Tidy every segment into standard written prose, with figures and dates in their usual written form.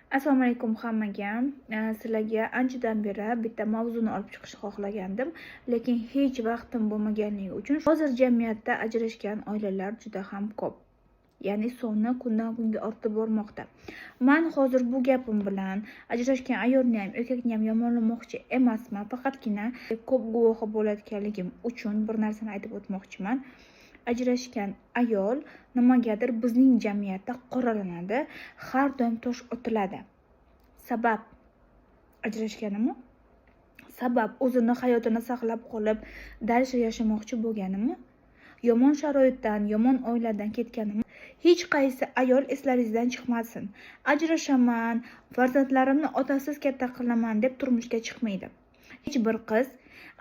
Assalomu alaykum hammaga. Sizlarga anchadan beri bitta mavzuni olib chiqishni xohlagandim, lekin hech vaqtim bo'lmaganligi uchun hozir jamiyatda ajrashgan oilalar juda ham ko'p. Ya'ni soni kundan kunga ortib bormoqda. Men hozir bu gapim bilan ajrashgan ayolni ham, erkakni ham yomonlamoqchi emasman, faqatgina ko'p guvohi bo'layotganligim uchun bir narsani aytib o'tmoqchiman. Ajrashgan ayol nimagadir bizning jamiyatda qoralanadi, har doim tosh otiladi. Sabab ajrashganimi? Sabab o'zini hayotini saqlab qolib, dalsha yashamoqchi bo'lganimi? Yomon sharoitdan, yomon oiladan ketganimi? Hech qaysi ayol eslaringizdan chiqmasin. Ajrashaman, farzandlarimni otasiz katta qilaman deb turmushga chiqmaydi. Hech bir qiz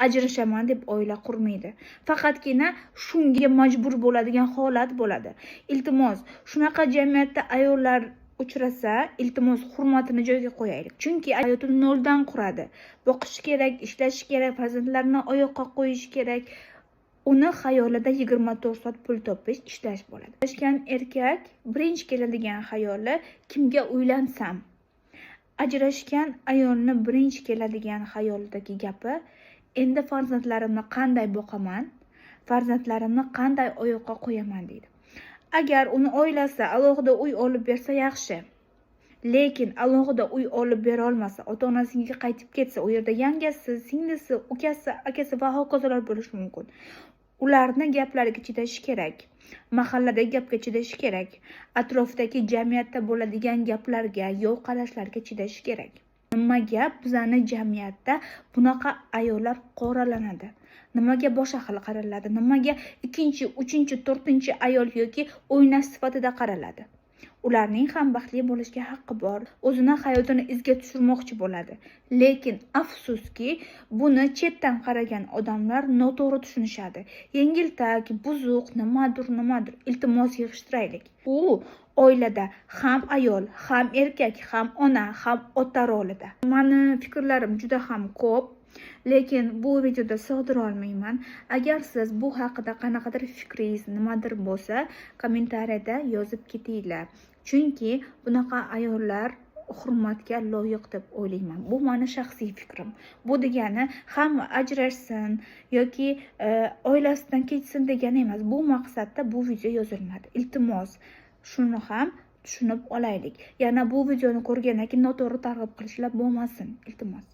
ajrashaman deb oila qurmaydi. Faqatgina shunga majbur bo'ladigan holat bo'ladi. Iltimos, shunaqa jamiyatda ayollar uchrasa, iltimos hurmatini joyiga qo'yaylik. Chunki hayotini noldan quradi. Boqish kerak, ishlash kerak, farzandlarni oyoqqa qo'yish kerak. Uni xayolida 24 soat pul topish, ishlash bo'ladi. Ajrashgan erkak birinchi keladigan xayoli kimga uylansam? Ajrashgan ayolni birinchi keladigan xayolidagi gapi endi farzandlarimni qanday boqaman, farzandlarimni qanday oyoqqa qo'yaman deydi. Agar uni oilasi alohida uy olib bersa yaxshi. Lekin alohida uy olib bera olmasa, ota-onasiga qaytib ketsa, u yerda yangasi, singlisi, ukasi, akasi va hokazolar bo'lishi mumkin. Ularning gaplariga chidash kerak. Mahalladagi gapga chidash kerak. Atrofdagi jamiyatda bo'ladigan gaplarga, yov qarashlarga chidash kerak. Nimaga bizning jamiyatda bunaqa ayollar qoralanadi? Nimaga boshqa xil qaraladi? Nimaga ikkinchi, uchinchi, to'rtinchi ayol yoki o'ynash sifatida qaraladi? Ularning ham baxtli bo'lishga haqqi bor. O'zini hayotini izga tushirmoqchi bo'ladi. Lekin afsuski, buni chetdan qaragan odamlar noto'g'ri tushunishadi. Yengiltak, buzuq, nimadir. Iltimos yig'ishtiraylik. U oilada ham ayol, ham erkak, ham ona, ham ota rolida. Meni fikrlarim juda ham ko'p. Lekin bu videoda sig'dira olmayman. Agar siz bu haqida qanaqadir fikringiz nimadir bo'lsa, kommentariyada yozib ketinglar. Chunki bunaqa ayollar hurmatga loyiq deb o'ylayman. Bu meni shaxsiy fikrim. Bu degani hamma ajrashsin yoki oilasidan ketsin degani emas. Bu maqsadda bu video yozilmadi. Iltimos, shuni ham tushunib olaylik. Yana bu videoni ko'rgandan keyin noto'g'ri targ'ib qilishlar bo'lmasin. Iltimos.